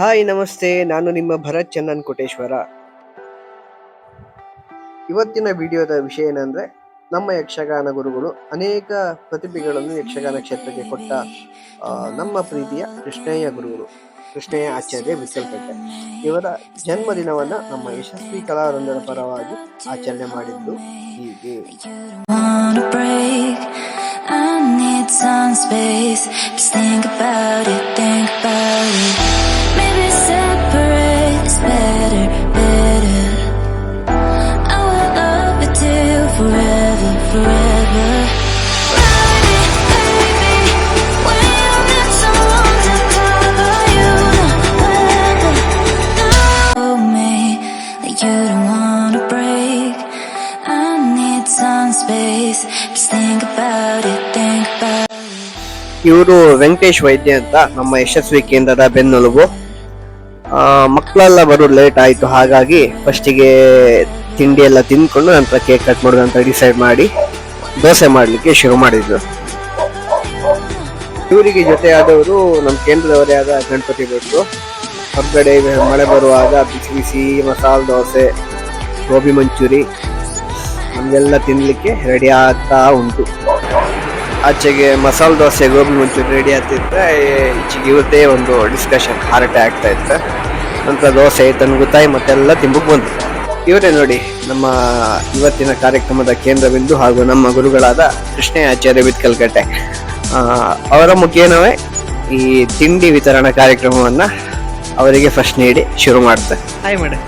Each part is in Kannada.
ಹಾಯ್ ನಮಸ್ತೆ, ನಾನು ನಿಮ್ಮ ಭರತ್ ಚನ್ನನ್ ಕೋಟೇಶ್ವರ. ಇವತ್ತಿನ ವಿಡಿಯೋದ ವಿಷಯ ಏನಂದ್ರೆ, ನಮ್ಮ ಯಕ್ಷಗಾನ ಗುರುಗಳು ಅನೇಕ ಪ್ರತಿಭೆಗಳನ್ನು ಯಕ್ಷಗಾನ ಕ್ಷೇತ್ರಕ್ಕೆ ಕೊಟ್ಟ ನಮ್ಮ ಪ್ರೀತಿಯ ಕೃಷ್ಣಯ್ಯ ಗುರುಗಳು, ಕೃಷ್ಣಯ್ಯ ಆಚಾರ್ಯ ವಿಠ್ಠಲಪೇಟೆ ಇವರ ಜನ್ಮದಿನವನ್ನ ನಮ್ಮ ಯಶಸ್ವಿ ಕಲಾವೃಂದದ ಪರವಾಗಿ ಆಚರಣೆ ಮಾಡಿದ್ದು ಹೀಗೆ. ಇವರು ವೆಂಕಟೇಶ್ ವೈದ್ಯ ಅಂತ, ನಮ್ಮ ಯಶಸ್ವಿ ಕೇಂದ್ರದ ಬೆನ್ನೆಲುಬು. ಮಕ್ಕಳೆಲ್ಲ ಬರೋದು ಲೇಟ್ ಆಯ್ತು, ಹಾಗಾಗಿ ಫಸ್ಟಿಗೆ ತಿಂಡಿ ಎಲ್ಲ ತಿಂದ್ಕೊಂಡು ನಂತರ ಕೇಕ್ ಕಟ್ ಮಾಡೋದು ಅಂತ ಡಿಸೈಡ್ ಮಾಡಿ ದೋಸೆ ಮಾಡ್ಲಿಕ್ಕೆ ಶುರು ಮಾಡಿದ್ರು. ಇವರಿಗೆ ಜೊತೆಯಾದವರು ನಮ್ಮ ಕೇಂದ್ರದವರೇ ಆದ ಗಣಪತಿ ಭಟ್ರು. ಹೊರಗಡೆ ಮಳೆ ಬರುವಾಗ ಬಿಸಿ ಬಿಸಿ ಮಸಾಲೆ ದೋಸೆ, ಗೋಬಿ ಮಂಚೂರಿ ನಮಗೆಲ್ಲ ತಿನ್ಲಿಕ್ಕೆ ರೆಡಿ ಆಗ್ತಾ ಉಂಟು. ಆಚೆಗೆ ಮಸಾಲೆ ದೋಸೆ, ಗೋಬಿ ಮಂಚೂರಿ ರೆಡಿ ಆಗ್ತಿದ್ರೆ ಈಚೆಗೆ ಇವತ್ತೇ ಒಂದು ಡಿಸ್ಕಷನ್ ಹಾರಟೆ ಆಗ್ತಾ ಇತ್ತು. ನಂತರ ದೋಸೆ, ತನ್ಗುತಾಯಿ ಮತ್ತೆಲ್ಲ ತಿಂಬಕ್ಕೆ ಬಂತು. ಇವರೇ ನೋಡಿ ನಮ್ಮ ಇವತ್ತಿನ ಕಾರ್ಯಕ್ರಮದ ಕೇಂದ್ರ ಬಿಂದು ಹಾಗೂ ನಮ್ಮ ಗುರುಗಳಾದ ಕೃಷ್ಣಯ್ಯ ಆಚಾರ್ಯ ವಿಠ್ಠಲಪೇಟೆ. ಅವರ ಮುಖೇನವೇ ಈ ತಿಂಡಿ ವಿತರಣಾ ಕಾರ್ಯಕ್ರಮವನ್ನ ಅವರಿಗೆ ಫಸ್ಟ್ ನೀಡಿ ಶುರು ಮಾಡ್ತಾರೆ. Hi madam.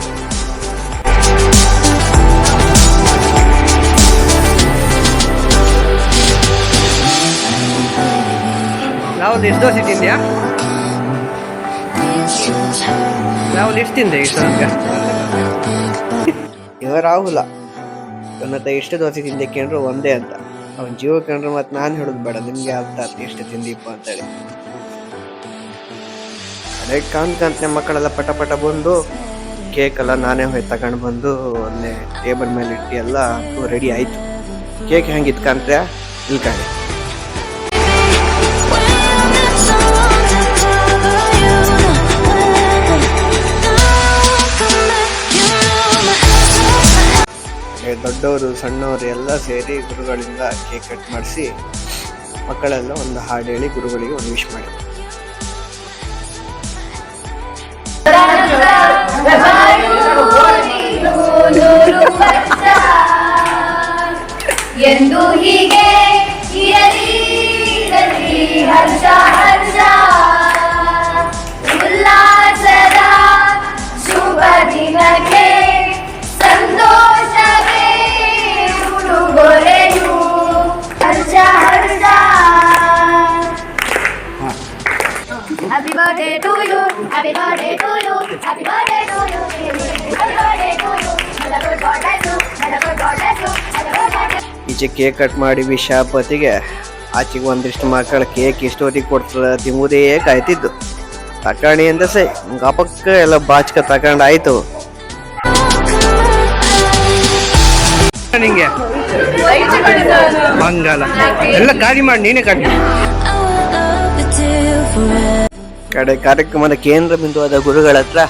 ರಾಹುಲ್ ಎಷ್ಟು ದೋಸೆ ತಿಂದ್ಯಾ? ರಾಹುಲ್ ಎಷ್ಟು ತಿಂದೆ ಇಷ್ಟು? ಇವ ರಾಹುಲ ಇವನತ್ತ ಎಷ್ಟು ದೋಸೆ ತಿಂದೆ ಕೇಂದ್ರ ಒಂದೇ ಅಂತ. ಅವನ ಜೀವ ಕಂಡ್ರೆ ಮತ್ತೆ ನಾನು ಹೇಳೋದು ಬೇಡ, ನಿಮ್ಗೆ ಅರ್ಥ ಆಗ್ತದೆ ಎಷ್ಟು ತಿಂದಿಪ್ಪ ಅಂತೇಳಿ. ಅದೇ ಕಾಂತ ಮಕ್ಕಳೆಲ್ಲ ಪಟ ಪಟ ಬಂದು ಕೇಕ್ ಎಲ್ಲ ನಾನೇ ಹೋಗಿ ತಗೊಂಡು ಬಂದು ಒಂದೇ ಟೇಬಲ್ ಮೇಲೆ ಇಟ್ಟು ಎಲ್ಲ ರೆಡಿ ಆಯ್ತು. ಕೇಕ್ ಹೆಂಗಿತ್ತು ಕಾಂತ್ಯ? ಇಲ್ಲಿ ಕಾಣಿ. ದೊಡ್ಡವರು ಸಣ್ಣವರು ಎಲ್ಲ ಸೇರಿ ಗುರುಗಳಿಂದ ಕೇಕ್ ಕಟ್ ಮಾಡಿಸಿ ಮಕ್ಕಳೆಲ್ಲ ಒಂದು ಹಾಡು ಹೇಳಿ ಗುರುಗಳಿಗೆ ಒಂದು ವಿಶ್ ಮಾಡಿ. ಎಂದು ಹೀಗೆ ಹರ್ಷ ಹರ್ಷ ಉಲ್ಲಾಸದ ಶುಭ ದಿನಕ್ಕೆ ಸಂತೋಷವೇ ಉಡುಗೊರೆಯು ಹರ್ಷ ಹರ್ಷ. Happy birthday to you, happy birthday to you, happy birthday to you, happy birthday to you, may the good God bless you, may the good God bless you, may the good God bless you. ಈಚೆ ಕೇಕ್ ಕಟ್ ಮಾಡಿ ವಿಷಾಪತಿಗೆ ಆಚೆಗೆ ಒಂದಿಷ್ಟು ಮಕ್ಕಳು ಕೇಕ್ ಇಷ್ಟೊತ್ತಿಗೆ ಕೊಡ್ತಾರೆ ತಿಂಬುದೇ ಕಾಯ್ತಿದ್ದು. ತಕಾಣಿ ಅಂತ ಸೈ ಗಪಕ್ಕ ಎಲ್ಲ ಬಾಚ್ಕ ತಕೊಂಡಾಯ್ತು. ನಿಂಗೆ ಹಂಗಲ್ಲ, ಎಲ್ಲ ಖಾಲಿ ಮಾಡಿ ನೀನೇ ಕಟ್ಟಿ. ಕಡೆ ಕಾರ್ಯಕ್ರಮದ ಕೇಂದ್ರ ಬಿಂದುವಾದ ಗುರುಗಳ ಹತ್ರ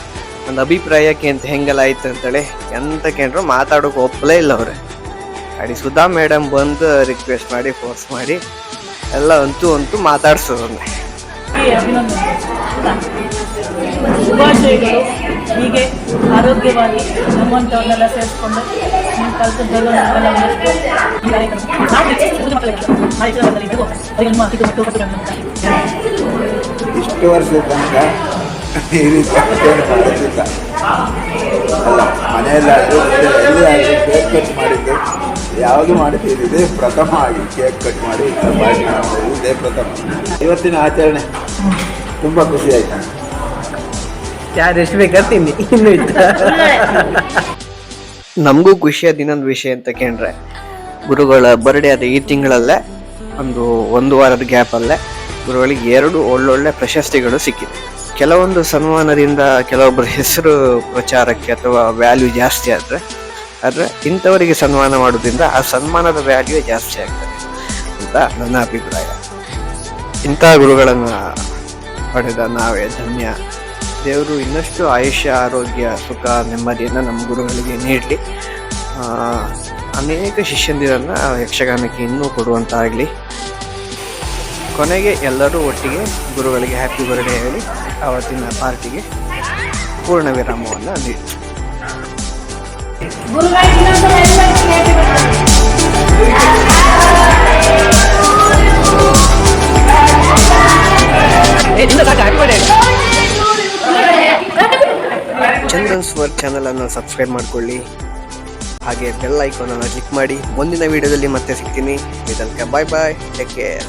ಒಂದು ಅಭಿಪ್ರಾಯಕ್ಕೆ ಅಂತ ಹೆಂಗೆಲ್ಲ ಆಯ್ತು ಅಂತೇಳಿ ಎಂತ ಕೇಂದ್ರ ಮಾತಾಡೋಕೆ ಒಪ್ಪಲೇ ಇಲ್ಲ ಅವ್ರೆ. ಅಡಿ ಸುಧಾ ಮೇಡಮ್ ಬಂದು ರಿಕ್ವೆಸ್ಟ್ ಮಾಡಿ ಫೋರ್ಸ್ ಮಾಡಿ ಎಲ್ಲ ಅಂತೂ ಮಾತಾಡ್ಸೋದನ್ನ. ಶುಭಾಶಯಗಳು. ಹೀಗೆ ಆರೋಗ್ಯವಾಗಿ ನಮ್ಮಂಥವ್ರನ್ನೆಲ್ಲ ಸೇರಿಸ್ಕೊಂಡು ನಿಮ್ಮ ಕಲ್ತದ್ದೆಲ್ಲ ಇಷ್ಟು ವರ್ಷದ ತನಕ ಈ ರೀತಿ ಮಾಡುತ್ತಿದ್ದ ಅಲ್ಲ, ಮನೆಯಲ್ಲಾದರೂ ಎಲ್ಲಿ ಆದರೂ ಕೇಕ್ ಕಟ್ ಮಾಡಿದ್ದು ಯಾವುದು ಮಾಡಿದ್ದೀರಿ ಇದೇ ಪ್ರಥಮ ಆಗಿ ಕೇಕ್ ಕಟ್ ಮಾಡಿ ಇದೇ ಪ್ರಥಮ. ಇವತ್ತಿನ ಆಚರಣೆ ತುಂಬ ಖುಷಿ ಆಯ್ತು. ಯಾರು ಎಷ್ಟು ಬೇಕಾಗ್ತೀನಿ ಇನ್ನು ಇತ್ತ. ನಮಗೂ ಖುಷಿಯಾದ ಇನ್ನೊಂದು ವಿಷಯ ಅಂತ ಕೇಂದ್ರೆ, ಗುರುಗಳ ಬರ್ಡೇ ಆದ ಈ ತಿಂಗಳಲ್ಲೇ ಒಂದು ವಾರದ ಗ್ಯಾಪಲ್ಲೇ ಗುರುಗಳಿಗೆ 2 ಒಳ್ಳೊಳ್ಳೆ ಪ್ರಶಸ್ತಿಗಳು ಸಿಕ್ಕಿದೆ. ಕೆಲವೊಂದು ಸನ್ಮಾನದಿಂದ ಕೆಲವೊಬ್ಬರ ಹೆಸರು ಪ್ರಚಾರಕ್ಕೆ ಅಥವಾ ವ್ಯಾಲ್ಯೂ ಜಾಸ್ತಿ ಆದರೆ ಇಂಥವರಿಗೆ ಸನ್ಮಾನ ಮಾಡೋದ್ರಿಂದ ಆ ಸನ್ಮಾನದ ವ್ಯಾಲ್ಯೂ ಜಾಸ್ತಿ ಆಗ್ತದೆ ಅಂತ ನನ್ನ ಅಭಿಪ್ರಾಯ. ಇಂಥ ಗುರುಗಳನ್ನು ಪಡೆದ ನಾವೇ ಧನ್ಯ. ದೇವರು ಇನ್ನಷ್ಟು ಆಯುಷ್ಯ, ಆರೋಗ್ಯ, ಸುಖ, ನೆಮ್ಮದಿಯನ್ನು ನಮ್ಮ ಗುರುಗಳಿಗೆ ನೀಡಲಿ. ಅನೇಕ ಶಿಷ್ಯಂದಿರನ್ನು ಯಕ್ಷಗಾನಕ್ಕೆ ಇನ್ನೂ ಕೊಡುವಂತಾಗಲಿ. ಕೊನೆಗೆ ಎಲ್ಲರೂ ಒಟ್ಟಿಗೆ ಗುರುಗಳಿಗೆ ಹ್ಯಾಪಿ ಬರ್ಡೇ ಹೇಳಿ ಆವತ್ತಿನ ಪಾರ್ಟಿಗೆ ಪೂರ್ಣ ವಿರಾಮವನ್ನು ನೀಡಿ. ಚಂದನ್ ಸ್ವರ್ ಚಾನಲನ್ನು ಸಬ್ಸ್ಕ್ರೈಬ್ ಮಾಡಿಕೊಳ್ಳಿ, ಹಾಗೆ ಬೆಲ್ ಐಕಾನನ್ನು ಕ್ಲಿಕ್ ಮಾಡಿ. ಮುಂದಿನ ವಿಡಿಯೋದಲ್ಲಿ ಮತ್ತೆ ಸಿಗ್ತೀನಿ. ಇದಕ್ಕೆ ಬಾಯ್ ಬಾಯ್, ಟೇಕ್ ಕೇರ್.